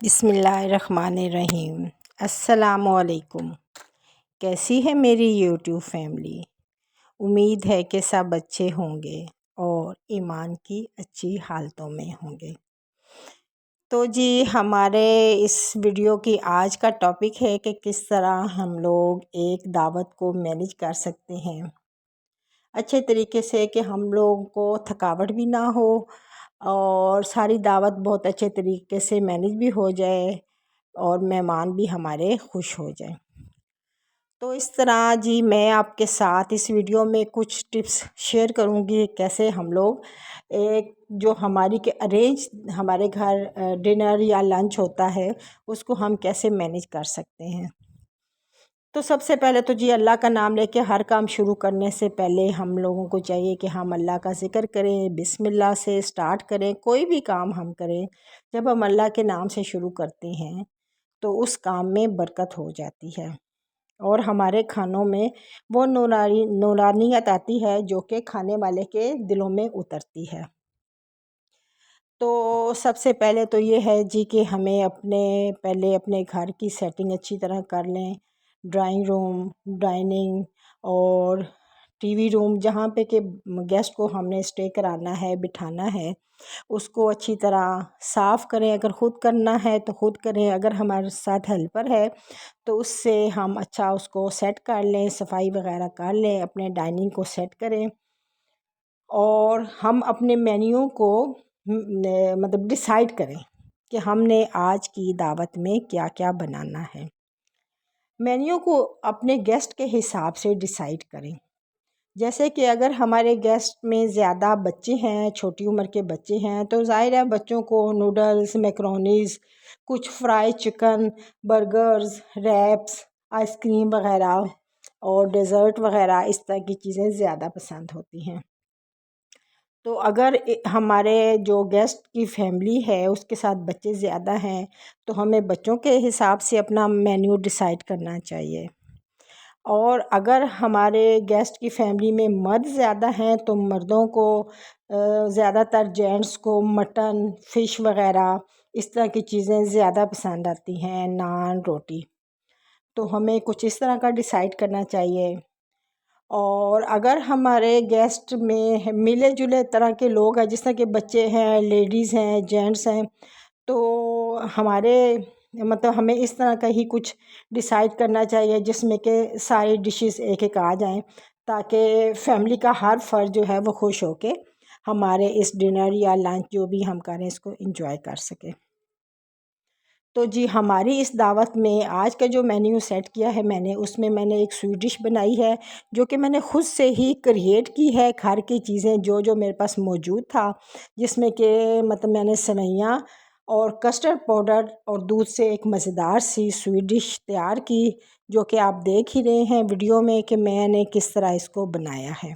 बिस्मिल्लाहिर्रहमानिर्रहीम। अस्सलामुअलैकुम। कैसी है मेरी यूट्यूब फैमिली। उम्मीद है कि सब अच्छे होंगे और ईमान की अच्छी हालतों में होंगे। तो जी हमारे इस वीडियो की आज का टॉपिक है कि किस तरह हम लोग एक दावत को मैनेज कर सकते हैं अच्छे तरीके से, कि हम लोगों को थकावट भी ना हो और सारी दावत बहुत अच्छे तरीके से मैनेज भी हो जाए और मेहमान भी हमारे खुश हो जाए। तो इस तरह जी मैं आपके साथ इस वीडियो में कुछ टिप्स शेयर करूंगी कैसे हम लोग एक जो हमारी के अरेंज हमारे घर डिनर या लंच होता है उसको हम कैसे मैनेज कर सकते हैं। तो सबसे पहले तो जी अल्लाह का नाम लेके हर काम शुरू करने से पहले हम लोगों को चाहिए कि हम अल्लाह का ज़िक्र करें, बिस्मिल्लाह से स्टार्ट करें। कोई भी काम हम करें जब हम अल्लाह के नाम से शुरू करते हैं तो उस काम में बरकत हो जाती है और हमारे खानों में वो नूरानियत आती है जो कि खाने वाले के दिलों में उतरती है। तो सबसे पहले तो ये है जी कि हमें पहले अपने घर की सेटिंग अच्छी तरह कर लें। ड्राइंग रूम, डाइनिंग और टीवी रूम, जहाँ पे कि गेस्ट को हमने स्टे कराना है, बिठाना है, उसको अच्छी तरह साफ़ करें। अगर ख़ुद करना है तो ख़ुद करें, अगर हमारे साथ हेल्पर है तो उससे हम अच्छा उसको सेट कर लें, सफाई वगैरह कर लें, अपने डाइनिंग को सेट करें और हम अपने मेन्यू को मतलब डिसाइड करें कि हमने आज की दावत में क्या क्या बनाना है। मेन्यू को अपने गेस्ट के हिसाब से डिसाइड करें। जैसे कि अगर हमारे गेस्ट में ज़्यादा बच्चे हैं, छोटी उम्र के बच्चे हैं, तो ज़ाहिर है बच्चों को नूडल्स, मैकरोनीज़, कुछ fry chicken, burgers, wraps, ice cream वगैरह और डेज़र्ट वगैरह इस तरह की चीज़ें ज़्यादा पसंद होती हैं। तो अगर हमारे जो गेस्ट की फैमिली है उसके साथ बच्चे ज़्यादा हैं तो हमें बच्चों के हिसाब से अपना मेन्यू डिसाइड करना चाहिए। और अगर हमारे गेस्ट की फैमिली में मर्द ज़्यादा हैं तो मर्दों को ज़्यादातर जेंट्स को मटन, फ़िश वगैरह इस तरह की चीज़ें ज़्यादा पसंद आती हैं, नान, रोटी। तो हमें कुछ इस तरह का डिसाइड करना चाहिए। और अगर हमारे गेस्ट में मिले जुले तरह के लोग हैं, जिस तरह के बच्चे हैं, लेडीज़ हैं, जेंट्स हैं, तो हमारे मतलब हमें इस तरह का ही कुछ डिसाइड करना चाहिए जिसमें कि सारी डिशेस एक एक आ जाएं, ताकि फैमिली का हर फ़र्द जो है वो खुश हो के हमारे इस डिनर या लंच जो भी हम करें इसको एंजॉय कर सके। तो जी हमारी इस दावत में आज का जो मेन्यू सेट किया है मैंने, उसमें मैंने एक स्वीट डिश बनाई है जो कि मैंने ख़ुद से ही क्रिएट की है। घर की चीज़ें जो जो मेरे पास मौजूद था, जिसमें कि मतलब मैंने सेवइयाँ और कस्टर्ड पाउडर और दूध से एक मज़ेदार सी स्वीट डिश तैयार की, जो कि आप देख ही रहे हैं वीडियो में कि मैंने किस तरह इसको बनाया है।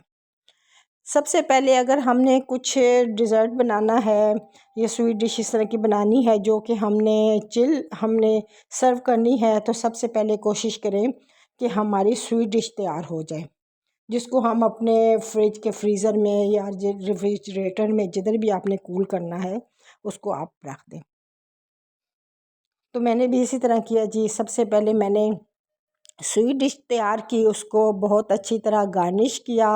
सबसे पहले अगर हमने कुछ डिज़र्ट बनाना है, ये स्वीट डिश इस तरह की बनानी है जो कि हमने सर्व करनी है, तो सबसे पहले कोशिश करें कि हमारी स्वीट डिश तैयार हो जाए, जिसको हम अपने फ्रिज के फ्रीज़र में या रेफ्रिजरेटर में जिधर भी आपने कूल करना है उसको आप रख दें। तो मैंने भी इसी तरह किया जी। सबसे पहले मैंने स्वीट डिश तैयार की, उसको बहुत अच्छी तरह गार्निश किया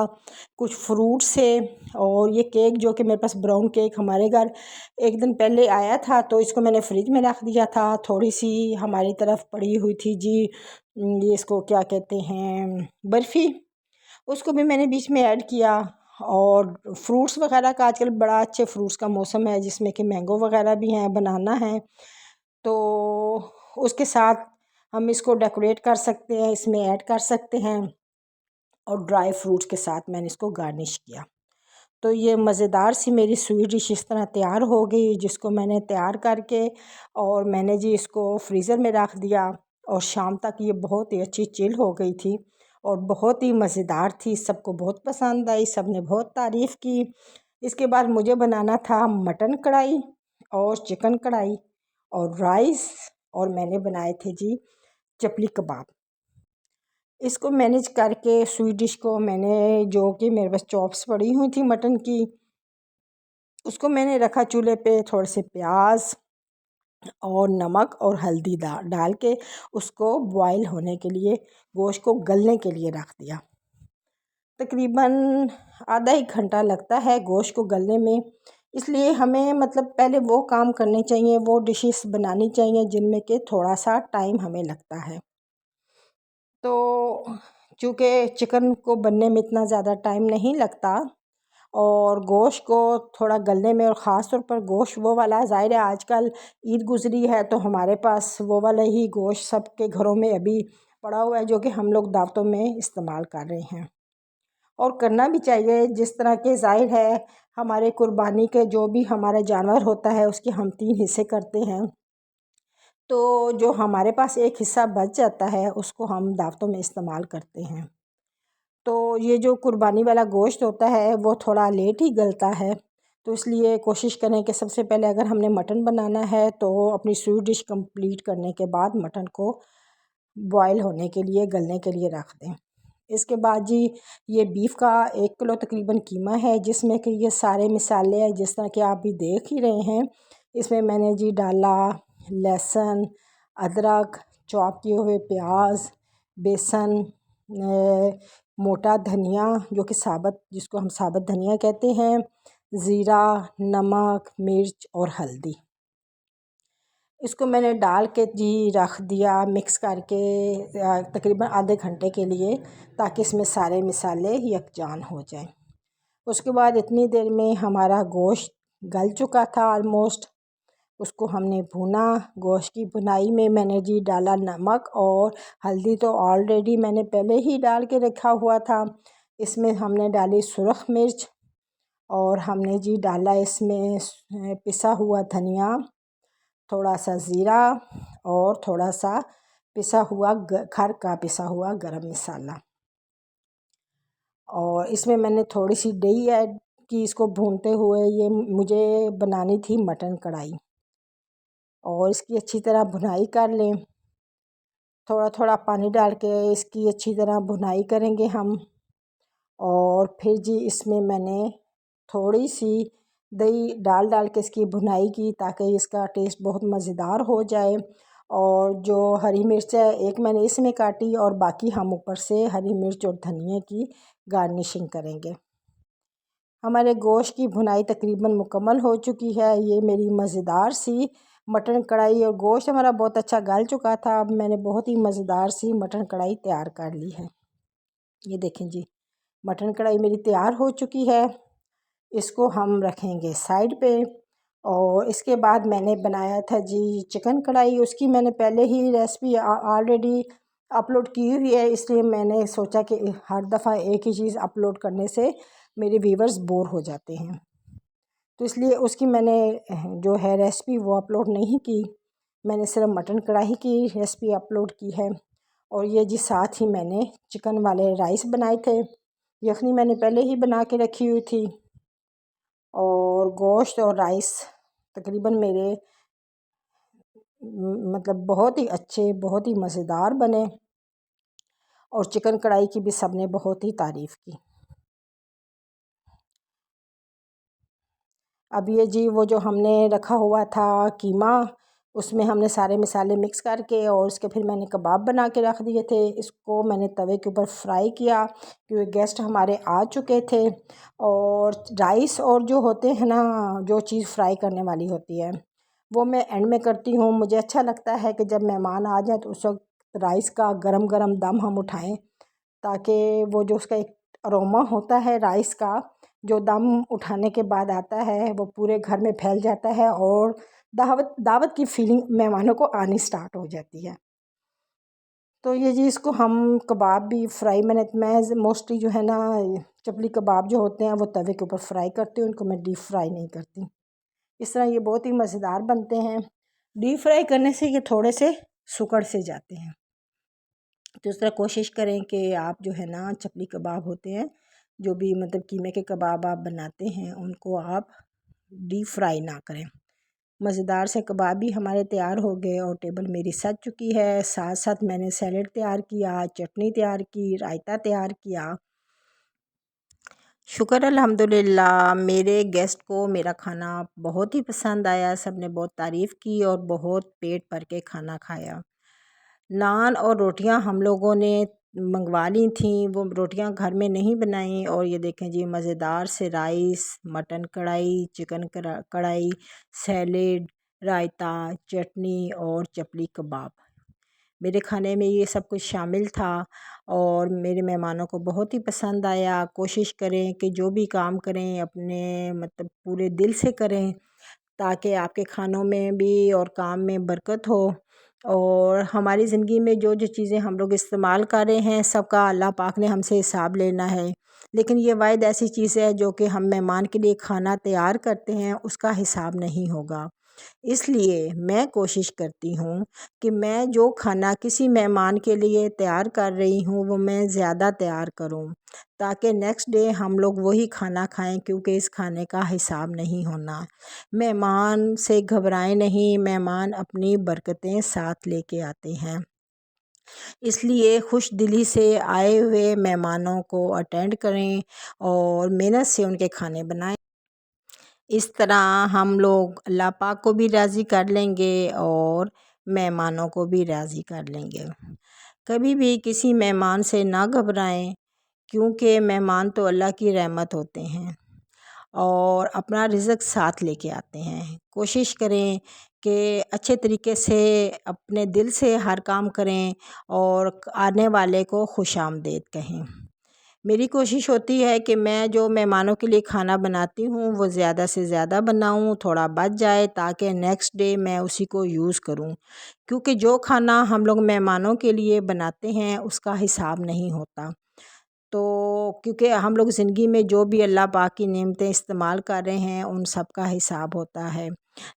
कुछ फ्रूट से। और ये केक जो कि मेरे पास ब्राउन केक हमारे घर एक दिन पहले आया था, तो इसको मैंने फ्रिज में रख दिया था। थोड़ी सी हमारी तरफ पड़ी हुई थी जी, ये इसको क्या कहते हैं, बर्फ़ी, उसको भी मैंने बीच में ऐड किया। और फ्रूट्स वगैरह का आजकल बड़ा अच्छे फ्रूट्स का मौसम है, जिसमें कि मैंगो वगैरह भी हैं, बनाना है, तो उसके साथ हम इसको डेकोरेट कर सकते हैं, इसमें ऐड कर सकते हैं। और ड्राई फ्रूट्स के साथ मैंने इसको गार्निश किया। तो ये मज़ेदार सी मेरी स्वीट डिश इस तरह तैयार हो गई, जिसको मैंने तैयार करके और मैंने जी इसको फ्रीज़र में रख दिया। और शाम तक ये बहुत ही अच्छी चिल हो गई थी और बहुत ही मज़ेदार थी, सबको बहुत पसंद आई, सब ने बहुत तारीफ़ की। इसके बाद मुझे बनाना था मटन कढ़ाई और चिकन कढ़ाई और राइस, और मैंने बनाए थे जी चपली कबाब। इसको मैनेज करके स्वीट डिश को मैंने, जो कि मेरे पास चॉप्स पड़ी हुई थी मटन की, उसको मैंने रखा चूल्हे पे। थोड़े से प्याज और नमक और हल्दी डाल के उसको बॉईल होने के लिए, गोश्त को गलने के लिए रख दिया। तकरीबन आधा 1 घंटा लगता है गोश्त को गलने में। इसलिए हमें मतलब पहले वो काम करने चाहिए, वो डिशेस बनानी चाहिए जिनमें कि थोड़ा सा टाइम हमें लगता है। तो चूँकि चिकन को बनने में इतना ज़्यादा टाइम नहीं लगता और गोश्त को थोड़ा गलने में, और ख़ास तौर पर गोश्त वो वाला, ज़ाहिर है आजकल ईद गुज़री है तो हमारे पास वो वाला ही गोश्त सबके घरों में अभी पड़ा हुआ है जो कि हम लोग दावतों में इस्तेमाल कर रहे हैं, और करना भी चाहिए। जिस तरह के ज़ाहिर है हमारे कुर्बानी के जो भी हमारा जानवर होता है उसके हम 3 हिस्से करते हैं, तो जो हमारे पास एक हिस्सा बच जाता है उसको हम दावतों में इस्तेमाल करते हैं। तो ये जो कुर्बानी वाला गोश्त होता है वो थोड़ा लेट ही गलता है, तो इसलिए कोशिश करें कि सबसे पहले अगर हमने मटन बनाना है तो अपनी स्वीट डिश कंप्लीट करने के बाद मटन को बॉईल होने के लिए, गलने के लिए रख दें। इसके बाद जी, ये बीफ का 1 किलो तकरीबन कीमा है जिसमें कि ये सारे मिसाले हैं जिस तरह कि आप भी देख ही रहे हैं। इसमें मैंने जी डाला लहसुन, अदरक, चॉप किए हुए प्याज, बेसन, मोटा धनिया जो कि साबुत, जिसको हम साबुत धनिया कहते हैं, ज़ीरा, नमक, मिर्च और हल्दी। इसको मैंने डाल के जी रख दिया मिक्स करके तकरीबन आधे घंटे के लिए, ताकि इसमें सारे मिसाले यकजान हो जाएं। उसके बाद इतनी देर में हमारा गोश्त गल चुका था ऑलमोस्ट। उसको हमने भुना। गोश्त की भुनाई में मैंने जी डाला नमक और हल्दी, तो ऑलरेडी मैंने पहले ही डाल के रखा हुआ था। इसमें हमने डाली सुरख मिर्च और हमने जी डाला इसमें पिसा हुआ धनिया, थोड़ा सा ज़ीरा और थोड़ा सा पिसा हुआ घर का पिसा हुआ गरम मसाला, और इसमें मैंने थोड़ी सी दही ऐड की इसको भूनते हुए। ये मुझे बनानी थी मटन कढ़ाई, और इसकी अच्छी तरह भुनाई कर लें। थोड़ा थोड़ा पानी डाल के इसकी अच्छी तरह भुनाई करेंगे हम, और फिर जी इसमें मैंने थोड़ी सी दही डाल के इसकी भुनाई की, ताकि इसका टेस्ट बहुत मज़ेदार हो जाए। और जो हरी मिर्च है एक मैंने इसमें काटी, और बाकी हम ऊपर से हरी मिर्च और धनिया की गार्निशिंग करेंगे। हमारे गोश्त की भुनाई तकरीबन मुकम्मल हो चुकी है। ये मेरी मज़ेदार सी मटन कढ़ाई, और गोश्त हमारा बहुत अच्छा गल चुका था। अब मैंने बहुत ही मज़ेदार सी मटन कढ़ाई तैयार कर ली है। ये देखें जी, मटन कढ़ाई मेरी तैयार हो चुकी है। इसको हम रखेंगे साइड पे। और इसके बाद मैंने बनाया था जी चिकन कढ़ाई। उसकी मैंने पहले ही रेसिपी ऑलरेडी अपलोड की हुई है, इसलिए मैंने सोचा कि हर दफ़ा एक ही चीज़ अपलोड करने से मेरे व्यूवर्स बोर हो जाते हैं, तो इसलिए उसकी मैंने जो है रेसिपी वो अपलोड नहीं की। मैंने सिर्फ मटन कढ़ाई की रेसिपी अपलोड की है। और ये जी साथ ही मैंने चिकन वाले राइस बनाए थे। यखनी मैंने पहले ही बना के रखी हुई थी, और गोश्त और राइस तकरीबन मेरे मतलब बहुत ही अच्छे, बहुत ही मज़ेदार बने, और चिकन कढ़ाई की भी सबने बहुत ही तारीफ़ की। अब ये जी वो जो हमने रखा हुआ था कीमा, उसमें हमने सारे मसाले मिक्स करके, और उसके फिर मैंने कबाब बना के रख दिए थे। इसको मैंने तवे के ऊपर फ्राई किया, क्योंकि गेस्ट हमारे आ चुके थे। और राइस और जो होते हैं ना, जो चीज़ फ्राई करने वाली होती है वो मैं एंड में करती हूँ। मुझे अच्छा लगता है कि जब मेहमान आ जाए तो उस वक्त राइस का गरम गरम दम हम उठाएं, ताकि वो जो उसका एक अरोमा होता है राइस का, जो दम उठाने के बाद आता है, वो पूरे घर में फैल जाता है, और दावत दावत की फीलिंग मेहमानों को आनी स्टार्ट हो जाती है। तो ये जी इसको हम कबाब भी फ्राई, मैं मोस्टली जो है ना चपली कबाब जो होते हैं वो तवे के ऊपर फ्राई करती हूँ, उनको मैं डीप फ्राई नहीं करती। इस तरह ये बहुत ही मज़ेदार बनते हैं। डीप फ्राई करने से ये थोड़े से सुकड़ से जाते हैं, तो इस तरह कोशिश करें कि आप जो है ना चपली कबाब होते हैं, जो भी मतलब कीमे के कबाब आप बनाते हैं, उनको आप डीप फ्राई ना करें। मज़ेदार से कबाब भी हमारे तैयार हो गए, और टेबल मेरी सज चुकी है। साथ साथ मैंने सैलेड तैयार किया, चटनी तैयार की, रायता तैयार किया। शुक्र अल्हम्दुलिल्लाह, मेरे गेस्ट को मेरा खाना बहुत ही पसंद आया। सब ने बहुत तारीफ़ की और बहुत पेट भर के खाना खाया। नान और रोटियां हम लोगों ने मंगवा ली थी, वो रोटियां घर में नहीं बनाई। और ये देखें जी, मज़ेदार से राइस, मटन कढ़ाई, चिकन कढ़ाई, सैलेड, रायता, चटनी और चपली कबाब। मेरे खाने में ये सब कुछ शामिल था और मेरे मेहमानों को बहुत ही पसंद आया। कोशिश करें कि जो भी काम करें अपने मतलब पूरे दिल से करें, ताकि आपके खानों में भी और काम में बरकत हो। और हमारी ज़िंदगी में जो जो चीज़ें हम लोग इस्तेमाल कर रहे हैं, सबका अल्लाह पाक ने हमसे हिसाब लेना है। लेकिन ये वाहिद ऐसी चीज़ है जो कि हम मेहमान के लिए खाना तैयार करते हैं, उसका हिसाब नहीं होगा। इसलिए मैं कोशिश करती हूँ कि मैं जो खाना किसी मेहमान के लिए तैयार कर रही हूँ वो मैं ज़्यादा तैयार करूँ, ताकि नेक्स्ट डे हम लोग वही खाना खाएं, क्योंकि इस खाने का हिसाब नहीं होना। मेहमान से घबराएं नहीं, मेहमान अपनी बरकतें साथ लेके आते हैं। इसलिए खुश दिली से आए हुए मेहमानों को अटेंड करें और मेहनत से उनके खाने बनाएं। इस तरह हम लोग अल्लाह पाक को भी राज़ी कर लेंगे और मेहमानों को भी राज़ी कर लेंगे। कभी भी किसी मेहमान से ना घबराएं, क्योंकि मेहमान तो अल्लाह की रहमत होते हैं और अपना रिज़्क़ साथ लेके आते हैं। कोशिश करें कि अच्छे तरीके से अपने दिल से हर काम करें और आने वाले को खुशामदीद कहें। मेरी कोशिश होती है कि मैं जो मेहमानों के लिए खाना बनाती हूँ वो ज़्यादा से ज़्यादा बनाऊँ, थोड़ा बच जाए ताकि नेक्स्ट डे मैं उसी को यूज़ करूँ। क्योंकि जो खाना हम लोग मेहमानों के लिए बनाते हैं उसका हिसाब नहीं होता। तो क्योंकि हम लोग ज़िंदगी में जो भी अल्लाह पाक की नेमतें इस्तेमाल कर रहे हैं उन सब का हिसाब होता है।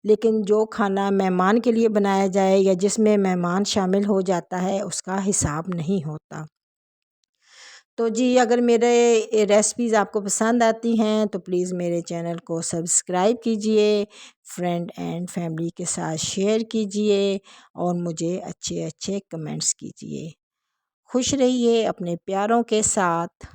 लेकिन जो खाना मेहमान के लिए बनाया जाए या जिसमें मेहमान शामिल हो जाता है उसका हिसाब नहीं होता। तो जी, अगर मेरे रेसिपीज़ आपको पसंद आती हैं तो प्लीज़ मेरे चैनल को सब्सक्राइब कीजिए, फ्रेंड एंड फैमिली के साथ शेयर कीजिए और मुझे अच्छे अच्छे कमेंट्स कीजिए। खुश रहिए अपने प्यारों के साथ।